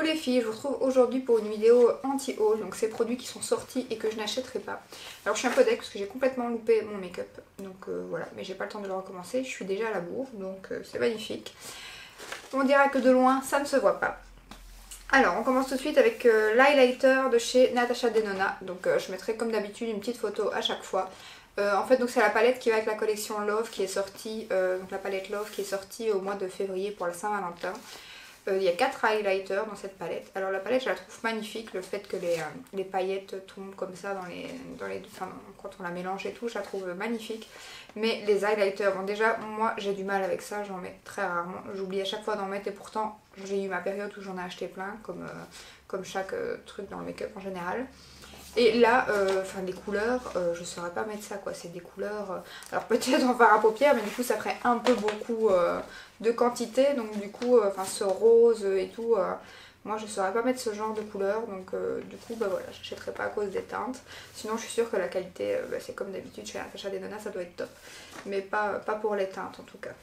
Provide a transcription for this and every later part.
les filles, je vous retrouve aujourd'hui pour une vidéo anti-haul, donc ces produits qui sont sortis et que je n'achèterai pas. Alors je suis un peu deck parce que j'ai complètement loupé mon make-up, donc voilà, mais j'ai pas le temps de le recommencer, je suis déjà à la bourre, donc c'est magnifique. On dirait que de loin ça ne se voit pas. Alors on commence tout de suite avec l'highlighter de chez Natasha Denona, donc je mettrai comme d'habitude une petite photo à chaque fois. En fait donc c'est la palette qui va avec la collection Love qui est sortie, donc la palette Love qui est sortie au mois de février pour la Saint-Valentin. Il y a 4 highlighters dans cette palette. Alors la palette je la trouve magnifique, le fait que les paillettes tombent comme ça quand on la mélange et tout, je la trouve magnifique. Mais les highlighters, bon déjà moi j'ai du mal avec ça, j'en mets très rarement, j'oublie à chaque fois d'en mettre et pourtant j'ai eu ma période où j'en ai acheté plein comme chaque truc dans le make-up en général. Et là, les couleurs, je saurais pas mettre ça quoi, c'est des couleurs, alors peut-être en fard à paupières mais du coup ça ferait un peu beaucoup de quantité, donc du coup, ce rose et tout, moi je saurais pas mettre ce genre de couleur, donc du coup bah voilà, j'achèterai pas à cause des teintes, sinon je suis sûre que la qualité, c'est comme d'habitude chez Natasha Denona, ça doit être top, mais pas pour les teintes en tout cas.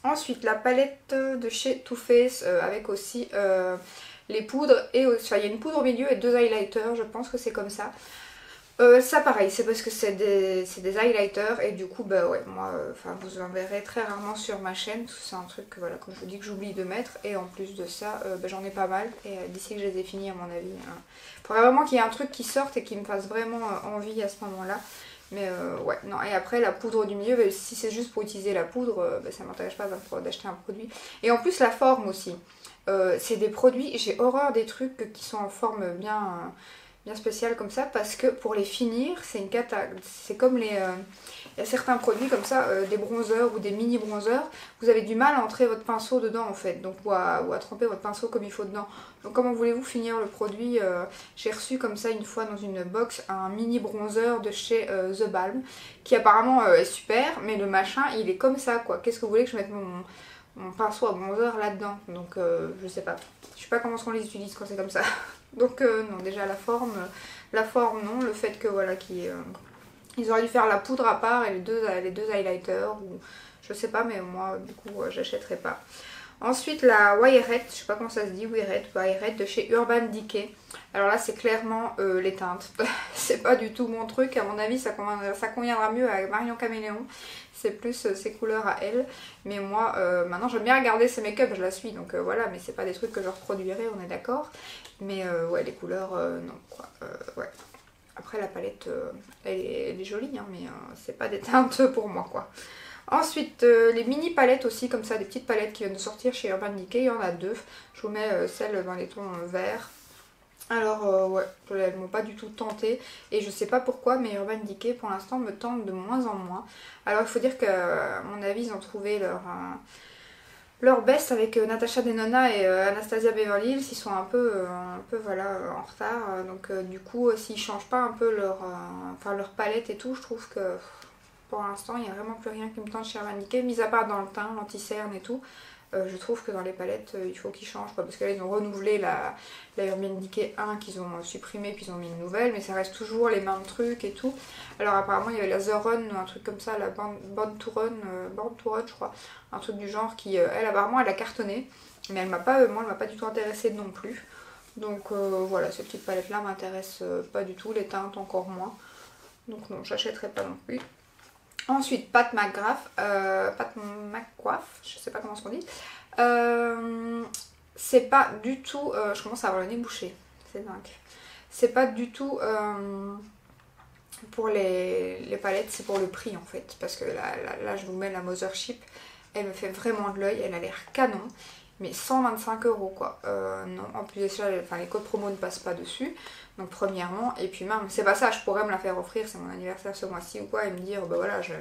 Ensuite la palette de chez Too Faced avec aussi les poudres et il y a une poudre au milieu et 2 highlighters, je pense que c'est comme ça. Ça pareil, c'est parce que c'est des highlighters et du coup bah ouais, moi vous en verrez très rarement sur ma chaîne parce que c'est un truc que, voilà, comme je vous dis, que j'oublie de mettre, et en plus de ça j'en ai pas mal et d'ici que je les ai finis à mon avis, il faudrait vraiment qu'il y ait un truc qui sorte et qui me fasse vraiment envie à ce moment là. Mais ouais, non, et après la poudre du milieu, si c'est juste pour utiliser la poudre, ça m'intéresse pas d'acheter un produit. Et en plus la forme aussi, c'est des produits, j'ai horreur des trucs qui sont en forme bien spéciale comme ça, parce que pour les finir c'est une cata. C'est comme il y a certains produits comme ça, des bronzers ou des mini bronzers, vous avez du mal à entrer votre pinceau dedans en fait, donc ou à tremper votre pinceau comme il faut dedans. Donc comment voulez-vous finir le produit? J'ai reçu comme ça une fois dans une box un mini bronzer de chez The Balm qui apparemment est super, mais le machin il est comme ça quoi. Qu'est-ce que vous voulez que je mette mon pinceau à bronzer là-dedans? Donc je sais pas. Je sais pas comment on les utilise quand c'est comme ça. Donc non, déjà la forme non, le fait que voilà ils auraient dû faire la poudre à part et les deux highlighters, ou je sais pas, mais moi du coup j'achèterai pas. Ensuite la Wired, je sais pas comment ça se dit, Wired de chez Urban Decay. Alors là c'est clairement les teintes. C'est pas du tout mon truc, à mon avis ça conviendra mieux à Marion Caméléon. C'est plus ses couleurs à elle. Mais moi maintenant j'aime bien regarder ses make-up, je la suis, donc voilà, mais c'est pas des trucs que je reproduirai, on est d'accord. Mais ouais, les couleurs non quoi, ouais. Après la palette elle est jolie hein, mais c'est pas des teintes pour moi quoi. Ensuite, les mini palettes aussi, comme ça, des petites palettes qui viennent de sortir chez Urban Decay, il y en a 2. Je vous mets celle dans les tons verts. Alors, ouais, elles m'ont pas du tout tenté et je sais pas pourquoi, mais Urban Decay pour l'instant me tente de moins en moins. Alors, il faut dire qu'à mon avis, ils ont trouvé leur best avec Natasha Denona et Anastasia Beverly Hills. Ils sont un peu voilà, en retard. Donc, du coup, s'ils changent pas un peu leur palette et tout, je trouve que pour l'instant, il n'y a vraiment plus rien qui me tente chez Urban Decay, mis à part dans le teint, l'anti-cerne et tout. Je trouve que dans les palettes, il faut qu'ils changent, quoi, parce que là, ils ont renouvelé la Urban Decay 1 qu'ils ont supprimé, puis ils ont mis une nouvelle, mais ça reste toujours les mêmes trucs et tout. Alors apparemment, il y avait la The Run, un truc comme ça, la Born to Run, je crois, un truc du genre qui, elle, apparemment, elle a cartonné, mais elle m'a pas du tout intéressée non plus. Donc voilà, ces petites palettes-là m'intéressent pas du tout, les teintes encore moins. Donc non, j'achèterai pas non plus. Ensuite, Pat McGrath, je sais pas comment on dit. C'est pas du tout, je commence à avoir le nez bouché, c'est dingue. C'est pas du tout pour les palettes, c'est pour le prix en fait. Parce que là je vous mets la Mothership, elle me fait vraiment de l'œil, elle a l'air canon. Mais 125 € quoi. Non, en plus de ça, les codes promo ne passent pas dessus. Donc premièrement, et puis même, c'est pas ça, je pourrais me la faire offrir, c'est mon anniversaire ce mois-ci ou quoi, et me dire, bah voilà, je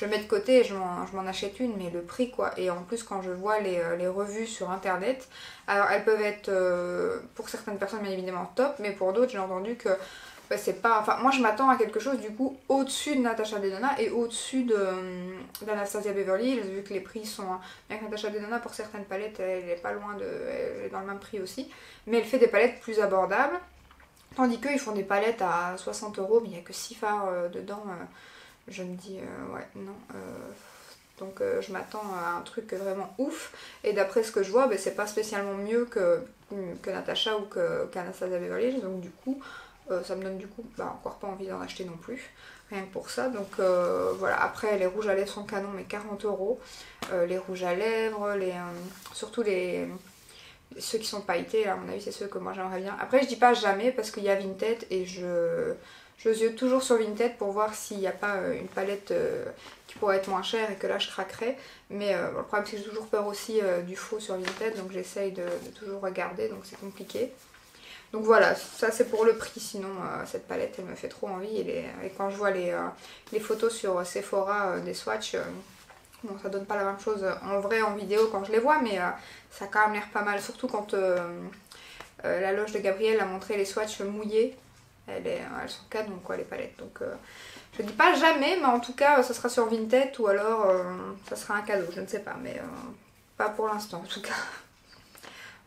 mets de côté et je m'en achète une, mais le prix quoi. Et en plus, quand je vois les revues sur internet, alors elles peuvent être, pour certaines personnes bien évidemment top, mais pour d'autres, j'ai entendu que bah, c'est pas... Enfin, moi je m'attends à quelque chose du coup au-dessus de Natasha Denona et au-dessus d'Anastasia Beverly Hills, vu que les prix sont... Bien que Natasha Denona, pour certaines palettes, elle est pas loin elle est dans le même prix aussi, mais elle fait des palettes plus abordables. Tandis qu'eux ils font des palettes à 60 €, mais il n'y a que 6 fards dedans. Je me dis, ouais, non. donc je m'attends à un truc vraiment ouf. Et d'après ce que je vois, bah, c'est pas spécialement mieux que Natasha ou qu'Anastasia Beverly Hills, donc du coup ça me donne du coup encore pas envie d'en acheter non plus, rien que pour ça. Donc voilà, après les rouges à lèvres sont canons, mais 40 €. Les rouges à lèvres, surtout ceux qui sont pailletés, à mon avis c'est ceux que moi j'aimerais bien. Après je dis pas jamais parce qu'il y a Vinted et je ziote toujours sur Vinted pour voir s'il n'y a pas une palette qui pourrait être moins chère et que là je craquerais. Mais le problème c'est que j'ai toujours peur aussi du faux sur Vinted, donc j'essaye de toujours regarder, donc c'est compliqué. Donc voilà, ça c'est pour le prix, sinon cette palette elle me fait trop envie. Et quand je vois les photos sur Sephora des swatchs, bon ça donne pas la même chose en vrai en vidéo quand je les vois, mais ça a quand même l'air pas mal, surtout quand la loge de Gabrielle a montré les swatchs mouillés. Elles sont canon quoi les palettes, donc je dis pas jamais, mais en tout cas ça sera sur Vinted ou alors ça sera un cadeau, je ne sais pas, mais pas pour l'instant en tout cas.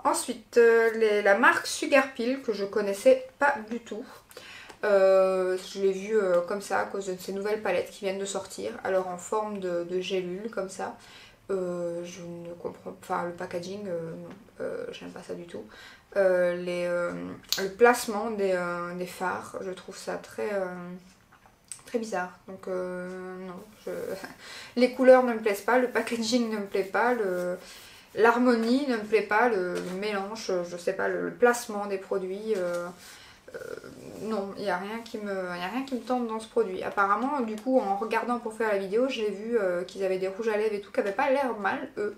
Ensuite, la marque Sugar Pill que je connaissais pas du tout. Je l'ai vue comme ça à cause de ces nouvelles palettes qui viennent de sortir. Alors en forme de gélule comme ça. Je ne comprends pas, enfin le packaging, non, j'aime pas ça du tout. Le placement des fards, je trouve ça très bizarre. Donc non, les couleurs ne me plaisent pas, le packaging ne me plaît pas, l'harmonie ne me plaît pas, le mélange, je sais pas, le placement des produits, non, il n'y a rien qui me tente dans ce produit. Apparemment, du coup, en regardant pour faire la vidéo, j'ai vu qu'ils avaient des rouges à lèvres et tout, qui n'avaient pas l'air mal, eux.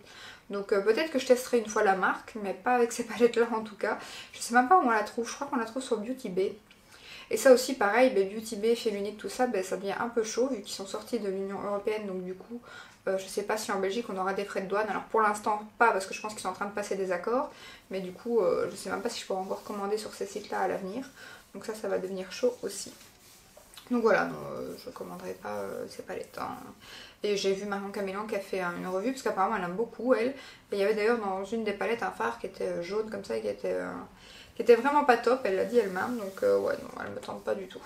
Donc peut-être que je testerai une fois la marque, mais pas avec ces palettes-là en tout cas. Je sais même pas où on la trouve, je crois qu'on la trouve sur Beauty Bay. Et ça aussi pareil, Beauty Bay, Fémunique, tout ça, ça devient un peu chaud vu qu'ils sont sortis de l'Union Européenne, donc du coup je sais pas si en Belgique on aura des frais de douane. Alors pour l'instant pas, parce que je pense qu'ils sont en train de passer des accords, mais du coup je sais même pas si je pourrai encore commander sur ces sites là à l'avenir, donc ça va devenir chaud aussi. Donc voilà, non, je commanderai pas ces palettes hein. Et j'ai vu Marion Camélan qui a fait une revue, parce qu'apparemment elle aime beaucoup elle, et il y avait d'ailleurs dans une des palettes un fard qui était jaune comme ça et qui était vraiment pas top, elle l'a dit elle-même, donc ouais non, elle me tente pas du tout.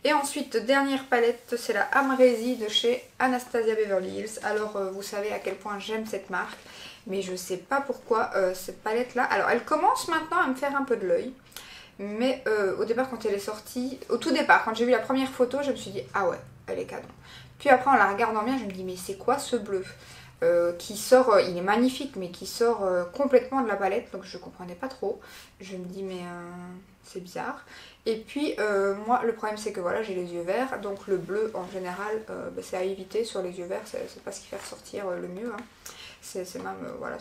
Et ensuite, dernière palette, c'est la Amrezy de chez Anastasia Beverly Hills. Alors vous savez à quel point j'aime cette marque, mais je sais pas pourquoi cette palette là, alors elle commence maintenant à me faire un peu de l'œil. Mais au départ quand elle est sortie, au tout départ quand j'ai vu la première photo, je me suis dit ah ouais, elle est canon. Puis après en la regardant bien, je me dis mais c'est quoi ce bleu qui sort, il est magnifique mais qui sort complètement de la palette, donc je comprenais pas trop. Je me dis mais c'est bizarre. Et puis moi le problème c'est que voilà j'ai les yeux verts, donc le bleu en général c'est à éviter sur les yeux verts, c'est pas ce qui fait ressortir le mieux hein. C'est même, voilà,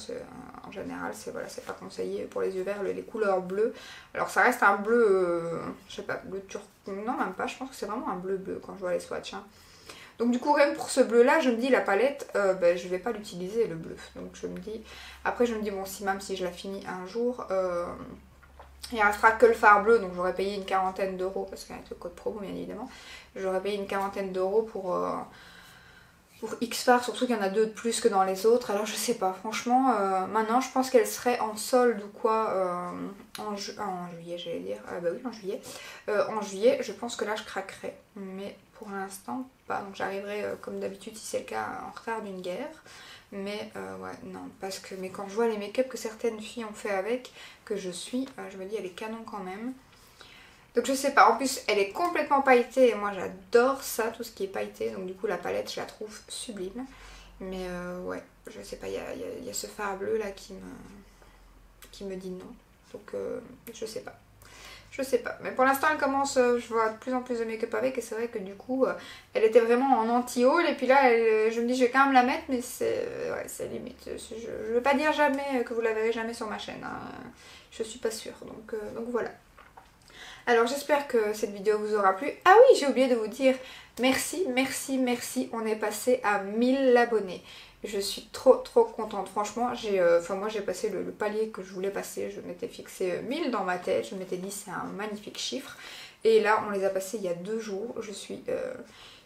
en général, c'est voilà, pas conseillé pour les yeux verts, les couleurs bleues. Alors ça reste un bleu, je sais pas, bleu turc, non même pas, je pense que c'est vraiment un bleu quand je vois les swatchs. Hein. Donc du coup, même pour ce bleu là, je me dis la palette, je vais pas l'utiliser le bleu. Donc je me dis, après je me dis, bon, même si je la finis un jour, il restera que le fard bleu, donc j'aurais payé une quarantaine d'euros, parce qu'avec le code promo bien évidemment, j'aurais payé une quarantaine d'euros pour X fard, surtout qu'il y en a 2 de plus que dans les autres. Alors je sais pas, franchement, maintenant je pense qu'elle serait en solde ou quoi en juillet, j'allais dire. Bah oui, en juillet. En juillet, je pense que là je craquerai, mais pour l'instant pas. Donc j'arriverai comme d'habitude, si c'est le cas, en retard d'une guerre. Mais ouais, non, parce que mais quand je vois les make-up que certaines filles ont fait avec, que je suis, je me dis elle est canon quand même. Donc je sais pas, en plus elle est complètement pailletée et moi j'adore ça, tout ce qui est pailleté, donc du coup la palette je la trouve sublime. Mais ouais, je sais pas, il y a ce fard bleu là qui me dit non, donc je sais pas. Je sais pas, mais pour l'instant elle commence, je vois de plus en plus de make-up avec et c'est vrai que du coup elle était vraiment en anti-haul et puis là je me dis je vais quand même la mettre, mais c'est ouais, limite. Je veux pas dire jamais que vous la verrez jamais sur ma chaîne, hein. Je suis pas sûre, donc voilà. Alors j'espère que cette vidéo vous aura plu. Ah oui, j'ai oublié de vous dire merci, on est passé à 1000 abonnés. Je suis trop contente, franchement, moi j'ai passé le palier que je voulais passer, je m'étais fixé 1000 dans ma tête, je m'étais dit c'est un magnifique chiffre. Et là on les a passés il y a 2 jours, je suis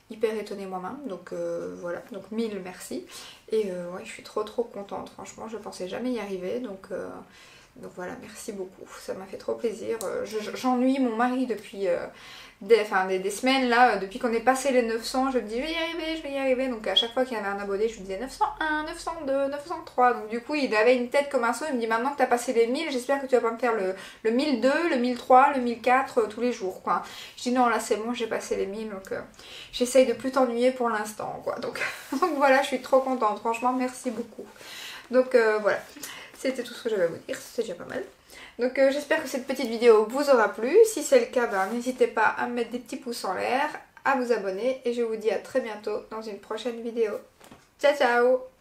hyper étonnée moi-même, donc voilà, donc 1000 merci. Et ouais, je suis trop contente, franchement, je pensais jamais y arriver, donc Donc voilà, merci beaucoup, ça m'a fait trop plaisir. J'ennuie mon mari depuis des semaines là, depuis qu'on est passé les 900, je me dis je vais y arriver. Donc à chaque fois qu'il y avait un abonné, je lui disais 901, 902, 903. Donc du coup il avait une tête comme un saut, il me dit maintenant que tu as passé les 1000, j'espère que tu vas pas me faire le 1002, le 1003, le 1004 tous les jours quoi. Je dis non là c'est bon, j'ai passé les 1000 donc j'essaye de plus t'ennuyer pour l'instant quoi. Donc voilà, je suis trop contente, franchement merci beaucoup. Donc voilà. C'était tout ce que j'avais à vous dire, c'est déjà pas mal. Donc j'espère que cette petite vidéo vous aura plu. Si c'est le cas, n'hésitez pas à me mettre des petits pouces en l'air, à vous abonner et je vous dis à très bientôt dans une prochaine vidéo. Ciao ciao!